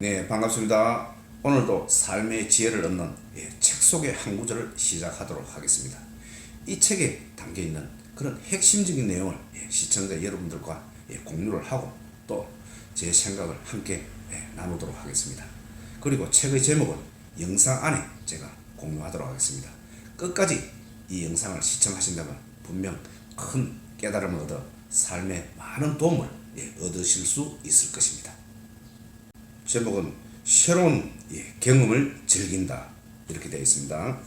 네, 반갑습니다. 오늘도 삶의 지혜를 얻는 책 속의 한 구절을 시작하도록 하겠습니다. 이 책에 담겨있는 그런 핵심적인 내용을 시청자 여러분들과 공유를 하고 또 제 생각을 함께 나누도록 하겠습니다. 그리고 책의 제목은 영상 안에 제가 공유하도록 하겠습니다. 끝까지 이 영상을 시청하신다면 분명 큰 깨달음을 얻어 삶에 많은 도움을 얻으실 수 있을 것입니다. 제목은 새로운 경험을 즐긴다 이렇게 되어 있습니다.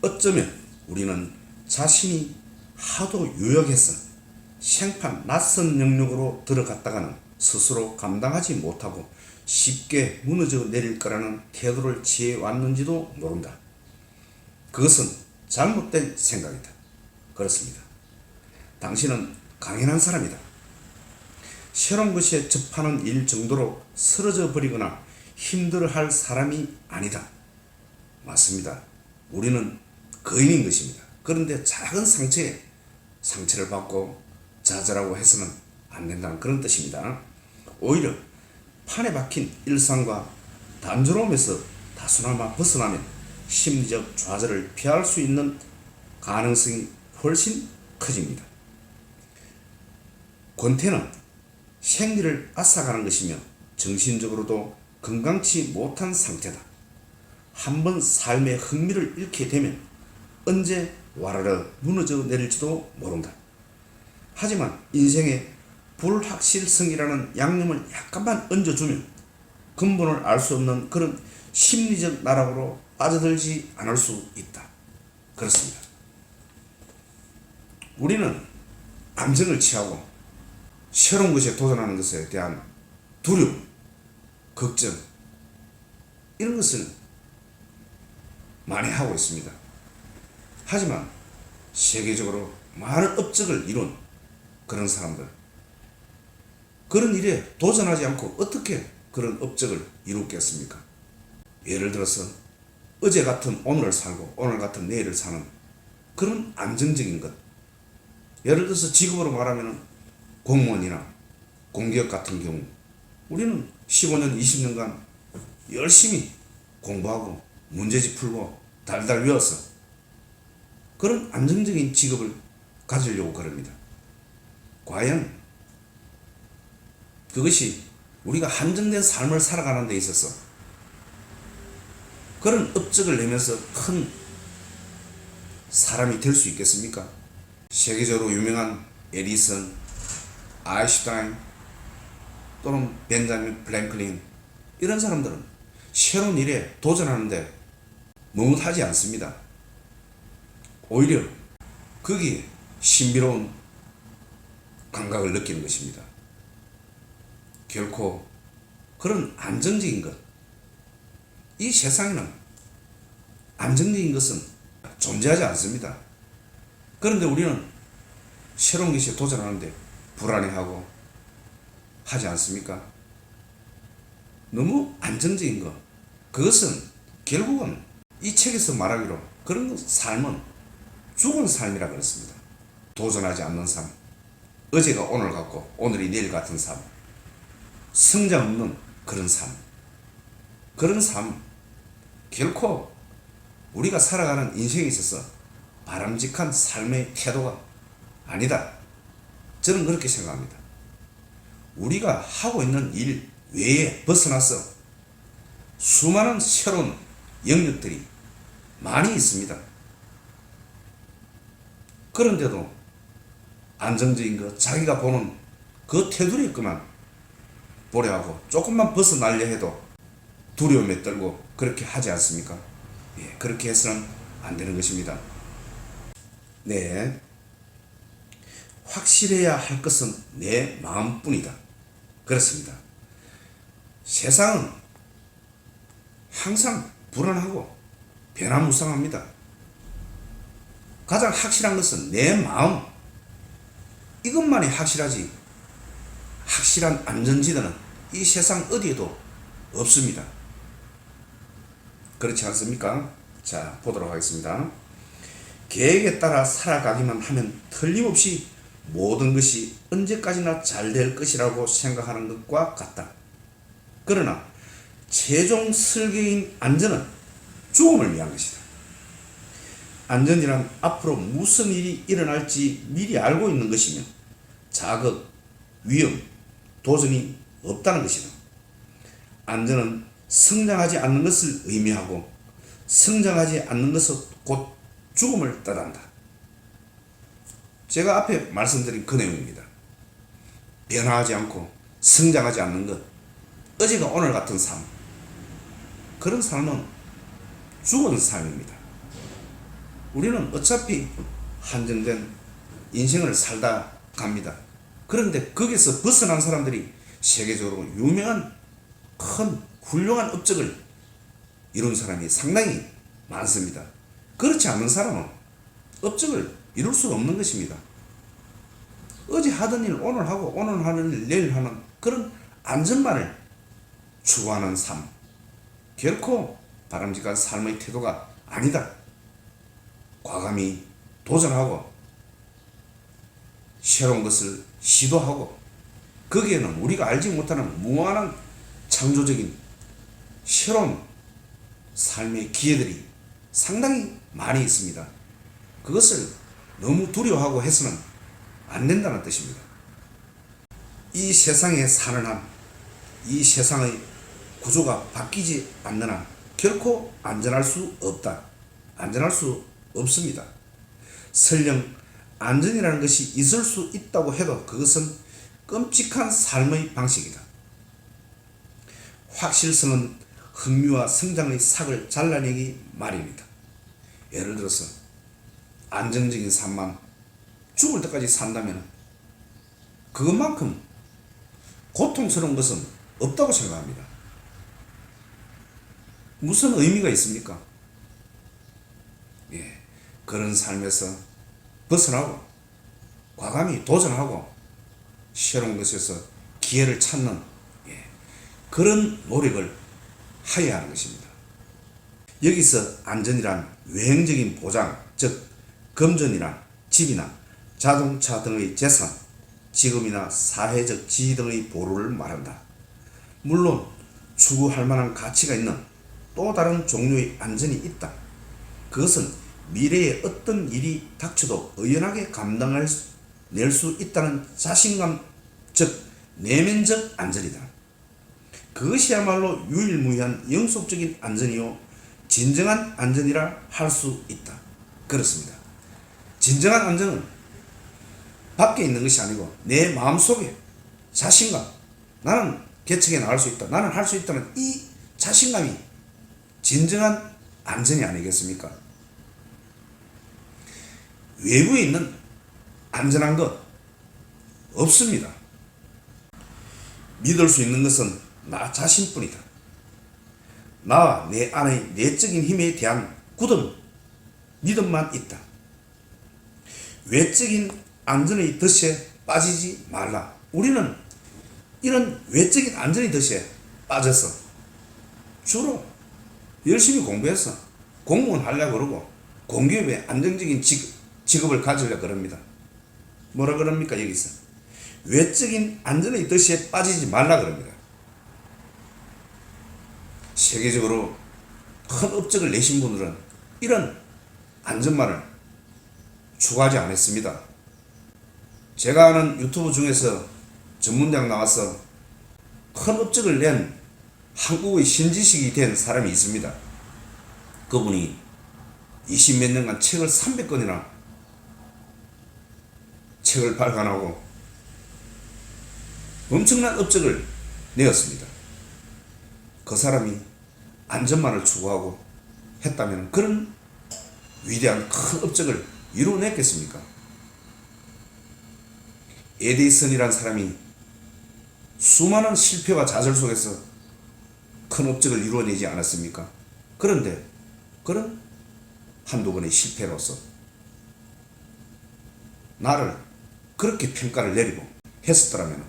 어쩌면 우리는 자신이 하도 유력해서 생판 낯선 영역으로 들어갔다가는 스스로 감당하지 못하고 쉽게 무너져 내릴 거라는 태도를 취해왔는지도 모른다. 그것은 잘못된 생각이다. 그렇습니다. 당신은 강인한 사람이다. 새로운 것에 접하는 일 정도로 쓰러져 버리거나 힘들어할 사람이 아니다. 맞습니다. 우리는 거인인 것입니다. 그런데 작은 상처에 상처를 받고 좌절하고 해서는 안 된다는 그런 뜻입니다. 오히려 판에 박힌 일상과 단조로움에서 다소나마 벗어나면 심리적 좌절을 피할 수 있는 가능성이 훨씬 커집니다. 권태는 생리를 앗아가는 것이며 정신적으로도 건강치 못한 상태다. 한번 삶의 흥미를 잃게 되면 언제 와르르 무너져 내릴지도 모른다. 하지만 인생의 불확실성이라는 양념을 약간만 얹어주면 근본을 알 수 없는 그런 심리적 나락으로 빠져들지 않을 수 있다. 그렇습니다. 우리는 감정을 취하고 새로운 것에 도전하는 것에 대한 두려움, 걱정 이런 것을 많이 하고 있습니다. 하지만 세계적으로 많은 업적을 이룬 그런 사람들, 그런 일에 도전하지 않고 어떻게 그런 업적을 이루겠습니까? 예를 들어서 어제 같은 오늘을 살고 오늘 같은 내일을 사는 그런 안정적인 것, 예를 들어서 직업으로 말하면 공무원이나 공기업 같은 경우 우리는 15년, 20년간 열심히 공부하고 문제집 풀고 달달 외워서 그런 안정적인 직업을 가지려고 그럽니다. 과연 그것이 우리가 한정된 삶을 살아가는 데 있어서 그런 업적을 내면서 큰 사람이 될 수 있겠습니까? 세계적으로 유명한 에디슨, 아인슈타인 또는 벤자민 프랭클린 이런 사람들은 새로운 일에 도전하는데 머뭇하지 않습니다. 오히려 거기에 신비로운 감각을 느끼는 것입니다. 결코 그런 안정적인 것, 이 세상에는 안정적인 것은 존재하지 않습니다. 그런데 우리는 새로운 것에 도전하는데 불안해하고 하지 않습니까? 너무 안정적인 것, 그것은 결국은 이 책에서 말하기로 그런 삶은 죽은 삶이라 그랬습니다. 도전하지 않는 삶, 어제가 오늘 같고 오늘이 내일 같은 삶, 성장 없는 그런 삶, 그런 삶 결코 우리가 살아가는 인생에 있어서 바람직한 삶의 태도가 아니다. 저는 그렇게 생각합니다. 우리가 하고 있는 일 외에 벗어나서 수많은 새로운 영역들이 많이 있습니다. 그런데도 안정적인 것, 자기가 보는 그 테두리에 있구만 보려 하고 조금만 벗어나려 해도 두려움에 떨고 그렇게 하지 않습니까? 그렇게 해서는 안 되는 것입니다. 네, 확실해야 할 것은 내 마음뿐이다. 그렇습니다. 세상은 항상 불안하고 변화무쌍합니다. 가장 확실한 것은 내 마음, 이것만이 확실하지 확실한 안전지대는 이 세상 어디에도 없습니다. 그렇지 않습니까? 자, 보도록 하겠습니다. 계획에 따라 살아가기만 하면 틀림없이 모든 것이 언제까지나 잘 될 것이라고 생각하는 것과 같다. 그러나 최종 설계인 안전은 죽음을 위한 것이다. 안전이란 앞으로 무슨 일이 일어날지 미리 알고 있는 것이며 자극, 위험, 도전이 없다는 것이다. 안전은 성장하지 않는 것을 의미하고 성장하지 않는 것은 곧 죽음을 뜻한다. 제가 앞에 말씀드린 그 내용입니다. 변화하지 않고 성장하지 않는 것, 어제가 오늘 같은 삶, 그런 삶은 죽은 삶입니다. 우리는 어차피 한정된 인생을 살다 갑니다. 그런데 거기서 벗어난 사람들이 세계적으로 유명한 큰 훌륭한 업적을 이룬 사람이 상당히 많습니다. 그렇지 않은 사람은 업적을 이룰 수가 없는 것입니다. 어제 하던 일 오늘 하고 오늘 하는 일 내일 하는 그런 안전만을 추구하는 삶, 결코 바람직한 삶의 태도가 아니다. 과감히 도전하고 새로운 것을 시도하고 거기에는 우리가 알지 못하는 무한한 창조적인 새로운 삶의 기회들이 상당히 많이 있습니다. 그것을 너무 두려워하고 해서는 안 된다는 뜻입니다. 이 세상에 사는 한, 이 세상의 구조가 바뀌지 않는 한 결코 안전할 수 없다. 안전할 수 없습니다. 설령 안전이라는 것이 있을 수 있다고 해도 그것은 끔찍한 삶의 방식이다. 확실성은 흥미와 성장의 삭을 잘라내기 마련이다. 예를 들어서 안정적인 삶만 죽을 때까지 산다면 그것만큼 고통스러운 것은 없다고 생각합니다. 무슨 의미가 있습니까? 그런 삶에서 벗어나고 과감히 도전하고 새로운 것에서 기회를 찾는 그런 노력을 하여야 하는 것입니다. 여기서 안전이란 외형적인 보장, 즉 금전이나 집이나 자동차 등의 재산, 직업이나 사회적 지위 등의 보루를 말한다. 물론 추구할 만한 가치가 있는 또 다른 종류의 안전이 있다. 그것은 미래에 어떤 일이 닥쳐도 의연하게 감당낼 수 있다는 자신감, 즉 내면적 안전이다. 그것이야말로 유일무이한 영속적인 안전이요 진정한 안전이라 할 수 있다. 그렇습니다. 진정한 안전은 밖에 있는 것이 아니고 내 마음속에 자신감, 나는 개척해 나갈 수 있다, 나는 할 수 있다는 이 자신감이 진정한 안전이 아니겠습니까? 외부에 있는 안전한 것 없습니다. 믿을 수 있는 것은 나 자신뿐이다. 나와 내 안의 내적인 힘에 대한 굳은 믿음만 있다. 외적인 안전의 덫에 빠지지 말라. 우리는 이런 외적인 안전의 덫에 빠져서 주로 열심히 공부해서 공무원 하려고 그러고 공기업에 안정적인 직업을 가지려고 그럽니다. 뭐라 그럽니까? 여기서 외적인 안전의 덫에 빠지지 말라 그럽니다. 세계적으로 큰 업적을 내신 분들은 이런 안전만을 추구하지 않았습니다. 제가 아는 유튜브 중에서 전문대학 나와서 큰 업적을 낸 한국의 신지식이 된 사람이 있습니다. 그분이 20몇 년간 책을 300권이나 책을 발간하고 엄청난 업적을 내었습니다. 그 사람이 안전만을 추구하고 했다면 그런 위대한 큰 업적을 이루어냈겠습니까? 에디슨이란 사람이 수많은 실패와 좌절 속에서 큰 업적을 이루어내지 않았습니까? 그런데 그런 한두 번의 실패로서 나를 그렇게 평가를 내리고 했었더라면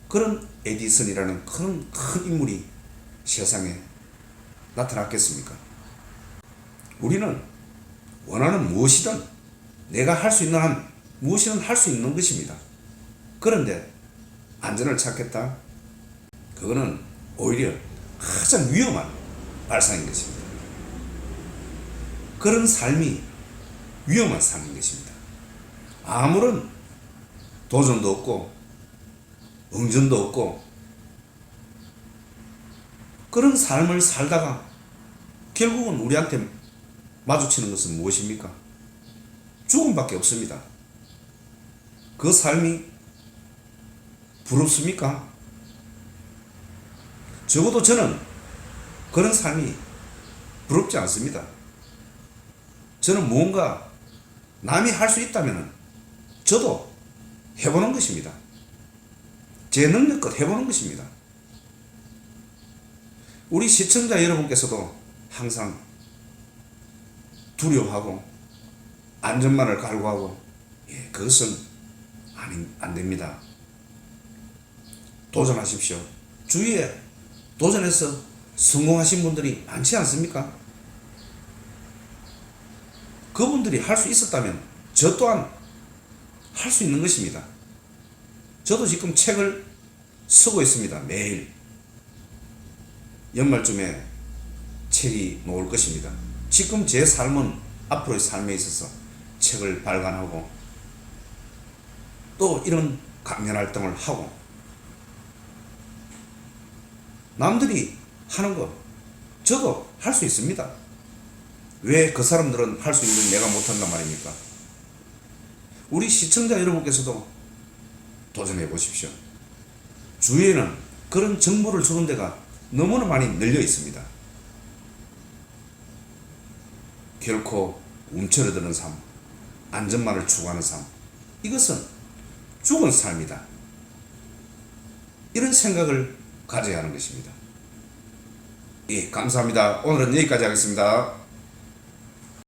그런 에디슨이라는 큰 인물이 세상에 나타났겠습니까? 우리는 원하는 무엇이든 내가 할 수 있는 한 무엇이든 할 수 있는 것입니다. 그런데 안전을 찾겠다? 그거는 오히려 가장 위험한 발상인 것입니다. 그런 삶이 위험한 삶인 것입니다. 아무런 도전도 없고 응전도 없고 그런 삶을 살다가 결국은 우리한테 마주치는 것은 무엇입니까? 죽음밖에 없습니다. 그 삶이 부럽습니까? 적어도 저는 그런 삶이 부럽지 않습니다. 저는 무언가 남이 할 수 있다면 저도 해보는 것입니다. 제 능력껏 해보는 것입니다. 우리 시청자 여러분께서도 항상 두려워하고 안전만을 갈구하고 그것은 안 됩니다. 도전하십시오. 주위에 도전해서 성공하신 분들이 많지 않습니까? 그분들이 할 수 있었다면 저 또한 할 수 있는 것입니다. 저도 지금 책을 쓰고 있습니다. 매일 연말쯤에 책이 나올 것입니다. 지금 제 삶은 앞으로의 삶에 있어서 책을 발간하고 또 이런 강연 활동을 하고 남들이 하는 거 저도 할 수 있습니다. 왜 그 사람들은 할 수 있는 내가 못한단 말입니까? 우리 시청자 여러분께서도 도전해 보십시오. 주위에는 그런 정보를 주는 데가 너무나 많이 널려 있습니다. 결코 움츠러드는 삶, 안전만을 추구하는 삶, 이것은 죽은 삶이다. 이런 생각을 가져야 하는 것입니다. 예, 감사합니다. 오늘은 여기까지 하겠습니다.